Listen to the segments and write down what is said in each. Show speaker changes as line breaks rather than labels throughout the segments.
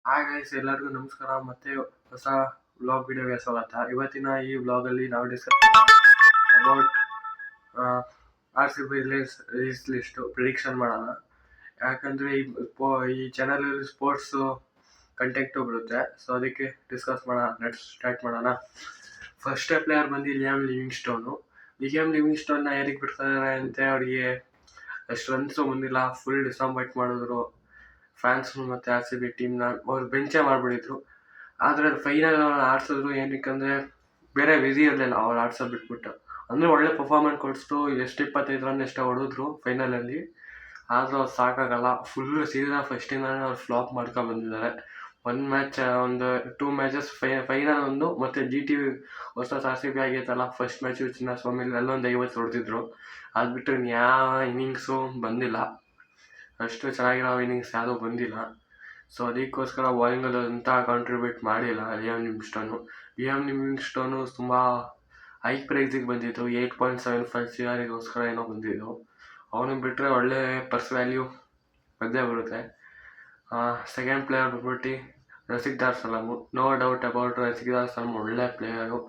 Hi guys, ಎಲ್ಲರಿಗೂ ನಮಸ್ಕಾರ. ಮತ್ತೆ ಹೊಸ ವ್ಲಾಗ್ ವಿಡಿಯೋಗೆ ಸ್ವಾಗತ. ಇವತ್ತಿನ ಈ ವ್ಲಾಗಲ್ಲಿ ನಾವು discuss about R C B release list prediction ಮಾಡೋಣ. ಯಾಕಂದರೆ ಈ ಚಾನಲಲ್ಲಿ ಸ್ಪೋರ್ಟ್ಸು ಕಂಟೆಂಟು ಬರುತ್ತೆ, ಸೊ ಅದಕ್ಕೆ ಡಿಸ್ಕಸ್ ಮಾಡೋಣ. ನೆಕ್ಸ್ಟ್ ಸ್ಟಾರ್ಟ್ ಮಾಡೋಣ. ಫಸ್ಟೇ ಪ್ಲೇಯರ್ ಬಂದು ಲಿಯಾಮ್ ಲಿವಿಂಗ್ಸ್ಟೋನ್ನ ಏನಕ್ಕೆ ಬಿಡ್ತಾರೆ ಅಂತ ಅವ್ರಿಗೆ ಅಷ್ಟು ರನ್ಸು ಬಂದಿಲ್ಲ, ಫುಲ್ ಡಿಸಪಾಯಿಂಟ್ ಮಾಡಿದ್ರು ಫ್ಯಾನ್ಸ್ನು ಮತ್ತು ಆರ್ ಸಿ ಬಿ ಟೀಮ್ನ. ಅವ್ರು ಬೆಂಚೇ ಮಾಡಿಬಿಟ್ಟಿದ್ರು. ಆದರೆ ಫೈನಲ್ ಆಡ್ಸಿದ್ರು, ಏನಕ್ಕಂದರೆ ಬೇರೆ ವಿಧಿ ಇರಲಿಲ್ಲ ಅವ್ರು ಆಡ್ಸೋದು ಬಿಟ್ಬಿಟ್ಟು. ಅಂದರೆ ಒಳ್ಳೆ ಪರ್ಫಾರ್ಮೆನ್ಸ್ ಕೊಡಿಸ್ತು, ಎಷ್ಟು 25 ರನ್ ಎಷ್ಟೋ ಹೊಡೆದ್ರು ಫೈನಲಲ್ಲಿ. ಆದರೂ ಅವ್ರು ಸಾಕಾಗಲ್ಲ. ಫುಲ್ಲು ಸೀಸನ್ ಫಸ್ಟಿಂದಾನೇ ಅವ್ರು ಫ್ಲಾಪ್ ಮಾಡ್ಕೊಂಡು ಬಂದಿದ್ದಾರೆ. ಒಂದು 2 ಮ್ಯಾಚಸ್ ಫೈನಲ್ ಒಂದು, ಮತ್ತು GT ಹೊಸ ಆರ್ ಸಿ ಬಿ ಆಗೈತಲ್ಲ, ಫಸ್ಟ್ ಮ್ಯಾಚು ಚಿನ್ನಸ್ವಾಮಿಲಿ ಅಲ್ಲೊಂದು 50 ಹೊಡೆದಿದ್ರು. ಅದು ಬಿಟ್ಟರೆ ಯಾವ ಇನ್ನಿಂಗ್ಸು ಬಂದಿಲ್ಲ, ಅಷ್ಟು ಚೆನ್ನಾಗಿರೋ ಇನ್ನಿಂಗ್ಸ್ ಯಾವುದೂ ಬಂದಿಲ್ಲ. ಸೊ ಅದಕ್ಕೋಸ್ಕರ ಬೌಲಿಂಗಲ್ಲಿ ಅಂತ ಕಾಂಟ್ರಿಬ್ಯೂಟ್ ಮಾಡಿಲ್ಲ ಲಿಯಾಮ್ ಲಿವಿಂಗ್ಸ್ಟೋನು. ತುಂಬ ಹೈ ಪ್ರೈಸಿಗೆ ಬಂದಿದ್ದು, 8.75 CRಗೋಸ್ಕರ ಏನೋ ಬಂದಿದ್ದು. ಅವನಿಗೆ ಬಿಟ್ಟರೆ ಒಳ್ಳೆ ಪರ್ಸ್ ವ್ಯಾಲ್ಯೂ ಬಂದೇ ಬರುತ್ತೆ. ಸೆಕೆಂಡ್ ಪ್ಲೇಯರ್ ಬಂದ್ಬಿಟ್ಟು ರಸಿಕ್ ದಾರ್. ನೋ ಡೌಟ್ ಅಬೌಟ್ ರಸಿಕ್ ದಾರ್ ಒಳ್ಳೆ ಪ್ಲೇಯರು.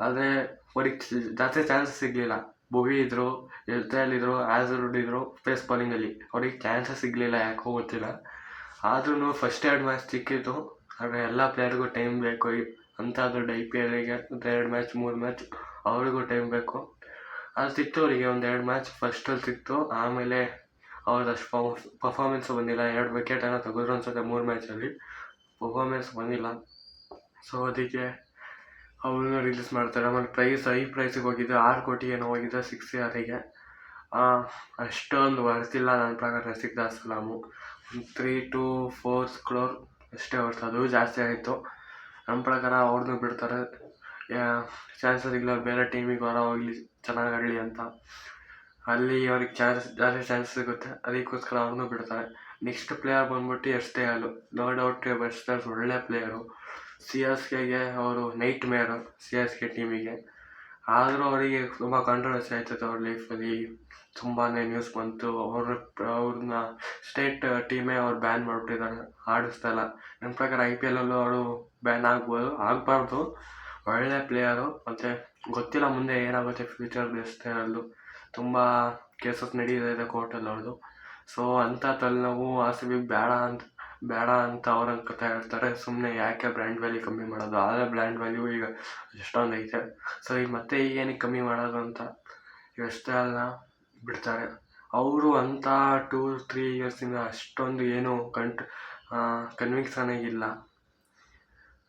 ಆದರೆ ಅವ್ರಿಗೆ ಜಾಸ್ತಿ ಚಾನ್ಸಸ್ ಸಿಗಲಿಲ್ಲ. ಭುವಿ ಇದ್ದರು, ಎಲ್ತಲ್ಲಿದ್ದರು, ಆ್ಯಝರ್ವುಡ್ ಇದ್ದರು ಫೇಸ್ ಬೌಲಿಂಗಲ್ಲಿ. ಅವ್ರಿಗೆ ಚಾನ್ಸಸ್ ಸಿಗಲಿಲ್ಲ, ಯಾಕೋ ಗೊತ್ತಿಲ್ಲ. ಆದ್ರೂ ಫಸ್ಟ್ 2 ಮ್ಯಾಚ್ ಸಿಕ್ಕಿತ್ತು. ಆದರೆ ಎಲ್ಲ ಪ್ಲೇಯರ್ಗೂ ಟೈಮ್ ಬೇಕು. ಅಂಥ ದೊಡ್ಡ IPLಗೆ 2 ಮ್ಯಾಚ್ 3 ಮ್ಯಾಚ್ ಅವ್ರಿಗೂ ಟೈಮ್ ಬೇಕು. ಅದು ಸಿಕ್ತು ಅವರಿಗೆ. 1-2 ಮ್ಯಾಚ್ ಫಸ್ಟಲ್ಲಿ ಸಿಕ್ತು. ಆಮೇಲೆ ಅವ್ರದ್ದು ಅಷ್ಟು ಪರ್ಫಾರ್ಮೆನ್ಸು ಬಂದಿಲ್ಲ. 2 ವಿಕೆಟ್ ಏನೋ ತೆಗೆದ್ರು ಅನ್ಸುತ್ತೆ 3 ಮ್ಯಾಚಲ್ಲಿ. ಪರ್ಫಾರ್ಮೆನ್ಸ್ ಬಂದಿಲ್ಲ. ಸೊ ಅದಕ್ಕೆ ಅವ್ರನ್ನ ರಿಲೀಸ್ ಮಾಡ್ತಾರೆ. ಆಮೇಲೆ ಹೈ ಪ್ರೈಸಿಗೆ ಹೋಗಿದ್ದು 6 ಕೋಟಿ ಏನೋ ಹೋಗಿದ್ದು 6 CRಗೆ. ಅಷ್ಟೊಂದು ವರ್ತಿಲ್ಲ ನನ್ನ ಪ್ರಕಾರ ರಸಿಕ್ ದಾರ್. 3 to 4 crore ಅಷ್ಟೇ ಹೊರ್ತು, ಅದು ಜಾಸ್ತಿ ಆಯಿತು ನಮ್ಮ ಪ್ರಕಾರ. ಅವ್ರನ್ನೂ ಬಿಡ್ತಾರೆ, ಚಾನ್ಸಸ್ ಇಲ್ಲ ಬೇರೆ ಟೀಮಿಗೆ ಹೊರ ಹೋಗಲಿ, ಚೆನ್ನಾಗಿ ಆಡಲಿ ಅಂತ. ಅಲ್ಲಿ ಅವ್ರಿಗೆ ಜಾಸ್ತಿ ಚಾನ್ಸ್ ಸಿಗುತ್ತೆ, ಅದಕ್ಕೋಸ್ಕರ ಅವ್ರನ್ನೂ ಬಿಡ್ತಾರೆ. ನೆಕ್ಸ್ಟ್ ಪ್ಲೇಯರ್ ಬಂದ್ಬಿಟ್ಟು ಎಸ್ಟೇಲ್. ನೋ ಡೌಟ್ ಎಸ್ಟೇಲ್ ಒಳ್ಳೆ ಪ್ಲೇಯರು. CSKಗೆ ಅವರು ನೈಟ್ ಮೇರು, CSK ಟೀಮಿಗೆ. ಆದರೂ ಅವರಿಗೆ ತುಂಬ ಕಾಂಟ್ರವರ್ಸಿ ಆಯ್ತದೆ ಅವ್ರ ಲೈಫಲ್ಲಿ. ತುಂಬಾ ನ್ಯೂಸ್ ಬಂತು. ಅವ್ರನ್ನ ಸ್ಟೇಟ್ ಟೀಮೇ ಅವ್ರು ಬ್ಯಾನ್ ಮಾಡಿಬಿಟ್ಟಿದ್ದಾರೆ, ಆಡಿಸ್ತಾ ಇಲ್ಲ. ನನ್ನ ಪ್ರಕಾರ IPLಲ್ಲೂ ಅವರು ಬ್ಯಾನ್ ಆಗಬಾರ್ದು. ಒಳ್ಳೆ ಪ್ಲೇಯರು. ಮತ್ತು ಗೊತ್ತಿಲ್ಲ ಮುಂದೆ ಏನಾಗುತ್ತೆ ಫ್ಯೂಚರ್ ಅಲ್ಲೂ. ತುಂಬ ಕೇಸಸ್ ನಡೀತಾ ಕೋರ್ಟಲ್ಲಿ ಅವ್ರದ್ದು. ಸೊ ಅಂಥ ತಲೆನೋವು ಆರ್ ಸಿ ಬಿ ಬೇಡ ಅಂತ ಅವ್ರು ಅನ್ಕೋತಾ ಇರ್ತಾರೆ. ಸುಮ್ಮನೆ ಯಾಕೆ ಬ್ರ್ಯಾಂಡ್ ವ್ಯಾಲ್ಯೂ ಕಮ್ಮಿ ಮಾಡೋದು, ಆದರೆ ಬ್ರ್ಯಾಂಡ್ ವ್ಯಾಲ್ಯೂ ಈಗ ಎಷ್ಟೊಂದು ಐತೆ. ಸೊ ಈಗ ಮತ್ತೆ ಏನಕ್ಕೆ ಕಮ್ಮಿ ಮಾಡೋದು ಅಂತ ಎಷ್ಟೆಲ್ಲ ಬಿಡ್ತಾರೆ. ಅವರು ಅಂಥ 2-3 ಇಯರ್ಸಿಂದ ಅಷ್ಟೊಂದು ಏನು ಕನ್ವಿನ್ಸನ್ ಆಗಿಲ್ಲ.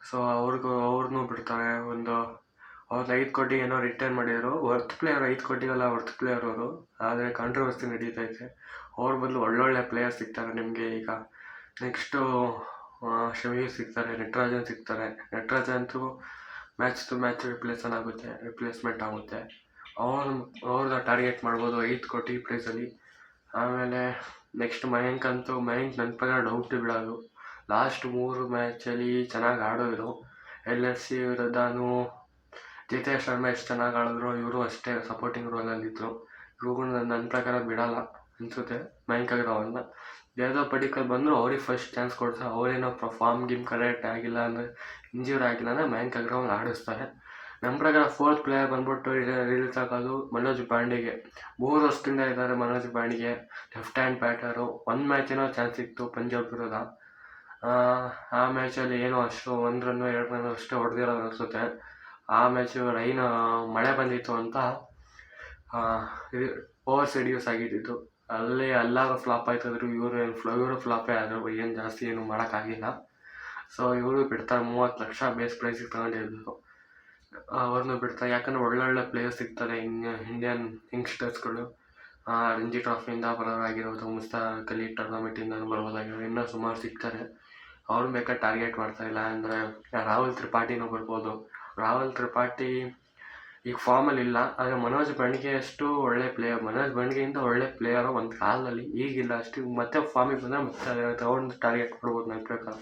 ಸೊ ಅವ್ರನ್ನೂ ಬಿಡ್ತಾರೆ. ಅವ್ರದ್ದು 5 ಕೋಟಿ ಏನೋ ರಿಟರ್ನ್ ಮಾಡಿದರು. ಪ್ಲೇಯರ್ 5 ಕೋಟಿಗೆಲ್ಲ ಪ್ಲೇಯರ್ ಅವರು. ಆದರೆ ಕಾಂಟ್ರವರ್ಸಿ ನಡೀತೈತೆ. ಅವ್ರ ಬದಲು ಒಳ್ಳೊಳ್ಳೆ ಪ್ಲೇಯರ್ ಸಿಗ್ತಾರೆ ನಿಮಗೆ. ಈಗ ನೆಕ್ಸ್ಟು ಶಮೀರ್ ಸಿಗ್ತಾರೆ, ನಟರಾಜನ್ ಸಿಗ್ತಾರೆ. ನಟರಾಜಂತೂ ಮ್ಯಾಚ್ ಟು ಮ್ಯಾಚ್ ರಿಪ್ಲೇಸ್ಮೆಂಟ್ ಆಗುತ್ತೆ. ಅವ್ರನ್ನ ಟಾರ್ಗೆಟ್ ಮಾಡ್ಬೋದು 5 ಕೋಟಿ ಪ್ರೈಸಲ್ಲಿ. ಆಮೇಲೆ ನೆಕ್ಸ್ಟ್ ಮಯಾಂಕ್ ನನ್ನ ಪ್ರಕಾರ ಡೌಟ್ ಬಿಡೋದು. ಲಾಸ್ಟ್ 3 ಮ್ಯಾಚಲ್ಲಿ ಚೆನ್ನಾಗಿ ಆಡೋರು. LSC ವಿರುದ್ಧನೂ ಜಿತೇಶ್ ಶರ್ಮಾ ಎಷ್ಟು ಚೆನ್ನಾಗಿ ಆಡಿದ್ರು, ಇವರು ಅಷ್ಟೇ ಸಪೋರ್ಟಿಂಗ್ ರೋಲಲ್ಲಿದ್ದರು. ಇವ್ರು ನನ್ನ ಪ್ರಕಾರ ಬಿಡೋಲ್ಲ ಅನಿಸುತ್ತೆ ಮಯಾಂಕ್ ಅಗರ್ವಾಲ್ನ. ದೇವದತ್ ಪಡಿಕ್ಕಲ್ ಬಂದರೂ ಅವ್ರಿಗೆ ಫಸ್ಟ್ ಚಾನ್ಸ್ ಕೊಡ್ತಾರೆ. ಅವರೇನೋ ಗೇಮ್ ಕರೆಕ್ಟ್ ಆಗಿಲ್ಲ ಅಂದರೆ, ಇಂಜೂರ್ ಆಗಿಲ್ಲ ಅಂದರೆ ಮಯಾಂಕ್ ಅಗರ್ವಾಲ್ ಆಡಿಸ್ತಾರೆ. ನಮ್ಮ ಪ್ರಕಾರ 4th ಪ್ಲೇಯರ್ ಬಂದ್ಬಿಟ್ಟು ರಿಲೀಸ್ ಆಗೋದು ಮನೋಜ್ ಪಾಂಡೆಗೆ. 3 ವರ್ಷದಿಂದ ಇದ್ದಾರೆ ಮನೋಜ್ ಪಾಂಡೆಗೆ. Left hand batter. 1 ಮ್ಯಾಚ್ ಏನೋ ಚಾನ್ಸ್ ಸಿಕ್ತು ಪಂಜಾಬ್ ವಿರುದ್ಧ. ಆ ಮ್ಯಾಚಲ್ಲಿ ಏನೋ ಅಷ್ಟು 1 ರನ್ 2 ರನ್ ಅಷ್ಟೇ ಹೊಡೆದಿರೋದು ಅನಿಸುತ್ತೆ. ಆ ಮ್ಯಾಚು ಮಳೆ ಬಂದಿತ್ತು ಅಂತ ಓವರ್ ರಿಡ್ಯೂಸ್ ಆಗಿದ್ದು. ಅಲ್ಲಿ ಎಲ್ಲರೂ ಫ್ಲಾಪ್ ಆಯ್ತಿದ್ರು. ಇವರು ಫ್ಲಾಪೇ ಆದರು. ಏನು ಜಾಸ್ತಿ ಏನು ಮಾಡೋಕ್ಕಾಗಿಲ್ಲ. ಸೊ ಇವರು ಬಿಡ್ತಾರೆ. 30 ಲಕ್ಷ ಬೇಸ್ ಪ್ರೈಸಿಗೆ ತಗೊಂಡಿದ್ರು. ಅವ್ರನ್ನೂ ಬಿಡ್ತಾರೆ. ಯಾಕಂದರೆ ಒಳ್ಳೊಳ್ಳೆ ಪ್ಲೇಯರ್ಸ್ ಸಿಗ್ತಾರೆ. ಇಂಡಿಯನ್ ಯಂಗ್ಸ್ಟರ್ಸ್ಗಳು ರಂಜಿ ಟ್ರಾಫಿಯಿಂದ ಬರೋರಾಗಿರೋದು, ಮುಸ್ತಾಕ್ ಅಲಿ ಟೂರ್ನಮೆಂಟಿಂದ ಬರೋದಾಗಿರೋದು, ಇನ್ನೂ ಸುಮಾರು ಸಿಗ್ತಾರೆ. ಅವ್ರನ್ನ ಬೇಕಾದ್ರೆ ಟಾರ್ಗೆಟ್ ಮಾಡ್ತಾಯಿಲ್ಲ. ಅಂದರೆ ರಾಹುಲ್ ತ್ರಿಪಾಠಿನೂ ಬರ್ಬೋದು. ರಾಹುಲ್ ತ್ರಿಪಾಠಿ ಈಗ ಫಾರ್ಮಲ್ಲಿ ಇಲ್ಲ, ಆದರೆ ಮನೋಜ್ ಪಾಂಡೆ ಅಷ್ಟು ಒಳ್ಳೆ ಪ್ಲೇಯರ್. ಮನೋಜ್ ಪಾಂಡೆಗಿಂತ ಒಳ್ಳೆ ಪ್ಲೇಯರು ಒಂದು ಕಾಲದಲ್ಲಿ. ಈಗಿಲ್ಲ ಅಷ್ಟು. ಮತ್ತೆ ಫಾರ್ಮಿಗೆ ಬಂದರೆ ಮತ್ತೆ ತಗೊಂಡು ಟಾರ್ಗೆಟ್ ಮಾಡ್ಬೋದು ನನ್ನ ಪ್ರಕಾರ.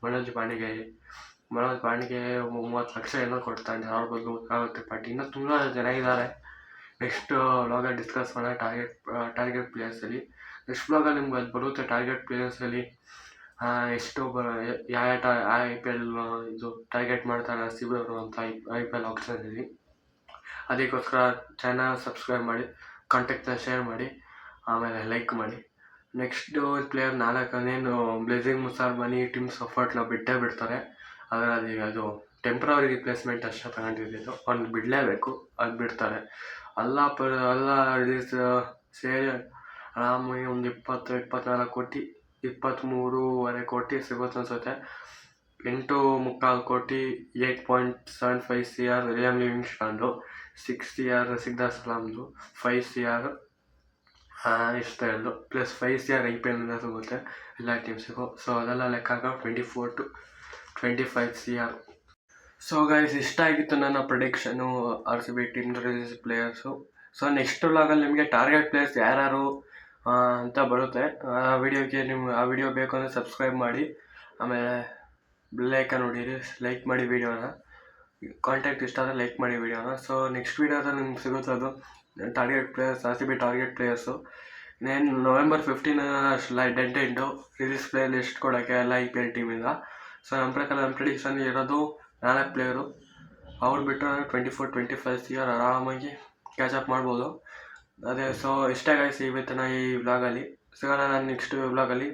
ಮನೋಜ್ ಪಾಂಡೆಗೆ 30 ಲಕ್ಷ ಏನೋ ಕೊಡ್ತಾನೆ. ಅವ್ರ ಬದಲು ರಾಹುಲ್ ತ್ರಿಪಾಠಿ. ಇನ್ನೂ ತುಂಬ ಜನ ಇದ್ದಾರೆ. ನೆಕ್ಸ್ಟ್ ವ್ಲಾಗಲ್ಲಿ ಡಿಸ್ಕಸ್ ಮಾಡೋಣ ಟಾರ್ಗೆಟ್ ಪ್ಲೇಯರ್ಸಲ್ಲಿ. ನೆಕ್ಸ್ಟ್ ವ್ಲಾಗಲ್ಲಿ ನಿಮ್ಗೆ ಅದು ಬರುತ್ತೆ ಟಾರ್ಗೆಟ್ ಪ್ಲೇಯರ್ಸಲ್ಲಿ ಎಷ್ಟು ಯಾವ ಐ ಪಿ ಎಲ್ ಇದು ಟಾರ್ಗೆಟ್ ಮಾಡ್ತಾರೆ RCB ಅವರು ಅಂತ IPL ಆಪ್ಷನಲ್ಲಿ. ಅದಕ್ಕೋಸ್ಕರ ಚಾನಲ್ ಸಬ್ಸ್ಕ್ರೈಬ್ ಮಾಡಿ, ಕಾಂಟ್ಯಾಕ್ಟ್ನ ಶೇರ್ ಮಾಡಿ, ಆಮೇಲೆ ಲೈಕ್ ಮಾಡಿ. ನೆಕ್ಸ್ಟು ಪ್ಲೇಯರ್ 4 ಬ್ಲೇಸಿಂಗ್ ಮುಸಾರ್ಬನಿ ಟಿಮ್ ಸಫರ್ಟ್ನ ಬಿಟ್ಟೇ ಬಿಡ್ತಾರೆ. ಅದರಲ್ಲಿ ಅದು ಟೆಂಪ್ರವರಿ ರಿಪ್ಲೇಸ್ಮೆಂಟ್ ಅಷ್ಟೇ ತಗೊಂಡಿದ್ದು, ಅವ್ನು ಬಿಡಲೇಬೇಕು, ಅದು ಬಿಡ್ತಾರೆ. ಎಲ್ಲ ರಿಲೀಸ್ ಸೇರಿ ಆರಾಮಾಗಿ ಒಂದು 24 ಕೋಟಿ 23.5 ಕೋಟಿ ಸಿಗುತ್ತೆ ಅನ್ಸುತ್ತೆ. 8.25 ಕೋಟಿ 8.75 CR ಲಿಯಾಮ್ ಲಿವಿಂಗ್ಸ್ಟನ್ದು, 6 CR ಸಿಗ್ದಾರ್ ಸಲಾಮ್ದು, 5 CR ಇಷ್ಟು ಪ್ಲಸ್ 5 CR IPL ಸಿಗುತ್ತೆ ಎಲ್ಲ ಟೀಮ್ಸಿಗೂ. ಸೊ ಅದೆಲ್ಲ ಲೆಕ್ಕ 24 to 25 CR. ಸೊ ಗೈಸ್, ಇಷ್ಟ ಆಗಿತ್ತು ನನ್ನ prediction RCB team release players. So next ವ್ಲಾಗಲ್ಲಿ ನಿಮಗೆ ಟಾರ್ಗೆಟ್ ಪ್ಲೇಯರ್ಸ್ ಯಾರು ಅಂತ ಬರುತ್ತೆ. ಆ ವಿಡಿಯೋ ಬೇಕು ಅಂದರೆ ಸಬ್ಸ್ಕ್ರೈಬ್ ಮಾಡಿ, ಆಮೇಲೆ ಬೆಲ್ಲೈಕನ್ ಹೊಡೀರಿ, ಲೈಕ್ ಮಾಡಿ ವಿಡಿಯೋನ. ಕಾಂಟ್ಯಾಕ್ಟ್ ಇಷ್ಟ ಆದರೆ ಲೈಕ್ ಮಾಡಿ ವಿಡಿಯೋನ. ಸೊ ನೆಕ್ಸ್ಟ್ ವಿಡಿಯೋದಲ್ಲಿ ನಿಮ್ಗೆ ಸಿಗುತ್ತೆ ಅದು target players, RCB target players. ಇನ್ನೇನು November 15 dead end release player list ಕೊಡೋಕ್ಕೆ ಎಲ್ಲ IPL ಟೀಮಿಂದ. ಸೊ ನಮ್ಮ ಪ್ರಕಾರ ನಮ್ಮ ಪ್ರೆಡಿಕ್ಷನ್ ಇರೋದು 4 ಪ್ಲೇಯರು. ಅವ್ರು ಬಿಟ್ಟರೆ 24-25 CR ಆರಾಮಾಗಿ ಕ್ಯಾಚಪ್ ಮಾಡ್ಬೋದು. ಅದೇ. ಸೊ ಇಷ್ಟ ಗೈಸ್ ಇವತ್ತಿನ ಈ ವ್ಲಾಗಲ್ಲಿ. ಸಿಗೋಣ ನಾನು ನೆಕ್ಸ್ಟ್ ವ್ಲಾಗಲ್ಲಿ.